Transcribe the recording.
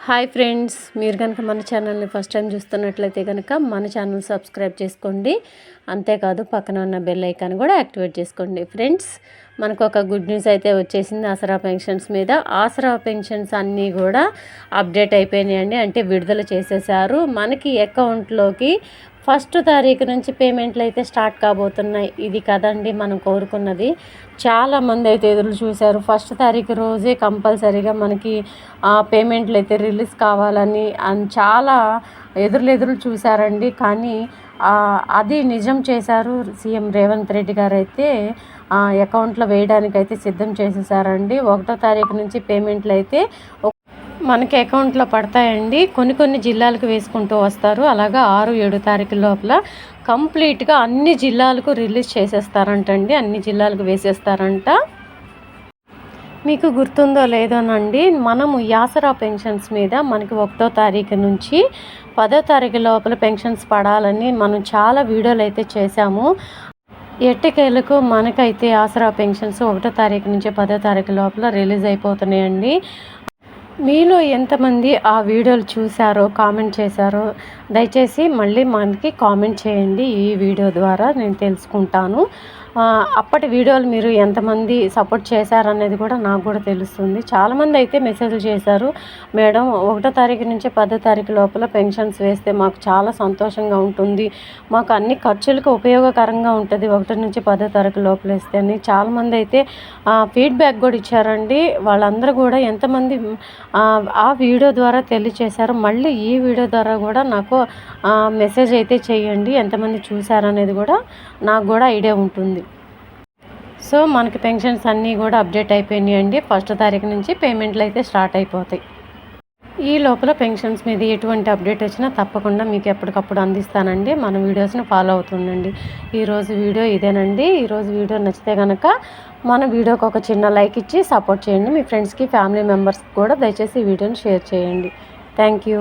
Hi friends, మీరు కనుక మన ఛానల్ని ఫస్ట్ టైం చూస్తున్నట్లయితే కనుక మన ఛానల్ సబ్స్క్రైబ్ చేసుకోండి. అంతేకాదు పక్కన ఉన్న బెల్ ఐకాన్ కూడా యాక్టివేట్ చేసుకోండి. ఫ్రెండ్స్, మనకు ఒక గుడ్ న్యూస్ అయితే వచ్చేసింది ఆసరా పెన్షన్స్ మీద. ఆసరా పెన్షన్స్ అన్నీ కూడా అప్డేట్ అయిపోయినాయండి, అంటే విడుదల చేసేసారు. మనకి అకౌంట్లోకి 1వ తారీఖు నుంచి పేమెంట్లు అయితే స్టార్ట్ కాబోతున్నాయి. ఇది కదండి మనం కోరుకున్నది. చాలామంది అయితే ఎదురు చూశారు. 1వ తారీఖు రోజే కంపల్సరీగా మనకి పేమెంట్లు అయితే రిలీజ్ కావాలని చాలా ఎదురు చూశారండి. కానీ అది నిజం చేశారు. సీఎం రేవంత్ రెడ్డి గారు అయితే అకౌంట్లో వేయడానికి అయితే సిద్ధం చేసేసారండి. 1వ తారీఖు నుంచి పేమెంట్లు అయితే మనకి అకౌంట్లో పడతాయండి. కొన్ని జిల్లాలకు వేసుకుంటూ వస్తారు. అలాగా 6-7 తారీఖు లోపల కంప్లీట్గా అన్ని జిల్లాలకు రిలీజ్ చేసేస్తారంటండి. అన్ని జిల్లాలకు వేసేస్తారంట. మీకు గుర్తుందో లేదోనండి, మనము ఆసరా పెన్షన్స్ మీద మనకి 1వ తారీఖు నుంచి 10వ తారీఖు లోపల పెన్షన్స్ పడాలని మనం చాలా వీడియోలు అయితే చేశాము. ఎట్టకేలకు మనకైతే ఆసరా పెన్షన్స్ 1వ తారీఖు నుంచి 10వ తారీఖు లోపల రిలీజ్ అయిపోతున్నాయండి. మీలో ఎంతమంది ఆ వీడియోలు చూశారో కామెంట్ చేశారో దయచేసి మళ్ళీ మనకి కామెంట్ చేయండి. ఈ వీడియో ద్వారా నేను తెలుసుకుంటాను. అప్పటి వీడియోలు మీరు ఎంతమంది సపోర్ట్ చేశారనేది కూడా నాకు కూడా తెలుస్తుంది. చాలామంది అయితే మెసేజ్లు చేశారు, మేడం 1వ తారీఖు నుంచి 10వ తారీఖు లోపల పెన్షన్స్ వేస్తే మాకు చాలా సంతోషంగా ఉంటుంది, మాకు అన్ని ఖర్చులకు ఉపయోగకరంగా ఉంటుంది 1 నుంచి 10వ తారీఖు లోపల వేస్తే అని చాలామంది అయితే ఫీడ్బ్యాక్ కూడా ఇచ్చారండి. వాళ్ళందరూ కూడా ఎంతమంది ఆ వీడియో ద్వారా తెలియచేశారు, మళ్ళీ ఈ వీడియో ద్వారా కూడా నాకు మెసేజ్ అయితే చేయండి. ఎంతమంది చూశారనేది కూడా నాకు కూడా ఐడియా ఉంటుంది. సో మనకి పెన్షన్స్ అన్నీ కూడా అప్డేట్ అయిపోయినాయండి. 1వ తారీఖు నుంచి పేమెంట్లు అయితే స్టార్ట్ అయిపోతాయి. ఈ లోపల పెన్షన్స్ మీద ఎటువంటి అప్డేట్ వచ్చినా తప్పకుండా మీకు ఎప్పటికప్పుడు అందిస్తానండి. మన వీడియోస్ని ఫాలో అవుతుండండి. ఈరోజు వీడియో ఇదేనండి. ఈరోజు వీడియో నచ్చితే కనుక మన వీడియోకి ఒక చిన్న లైక్ ఇచ్చి సపోర్ట్ చేయండి. మీ ఫ్రెండ్స్కి ఫ్యామిలీ మెంబర్స్కి కూడా దయచేసి ఈ వీడియోని షేర్ చేయండి. Thank you.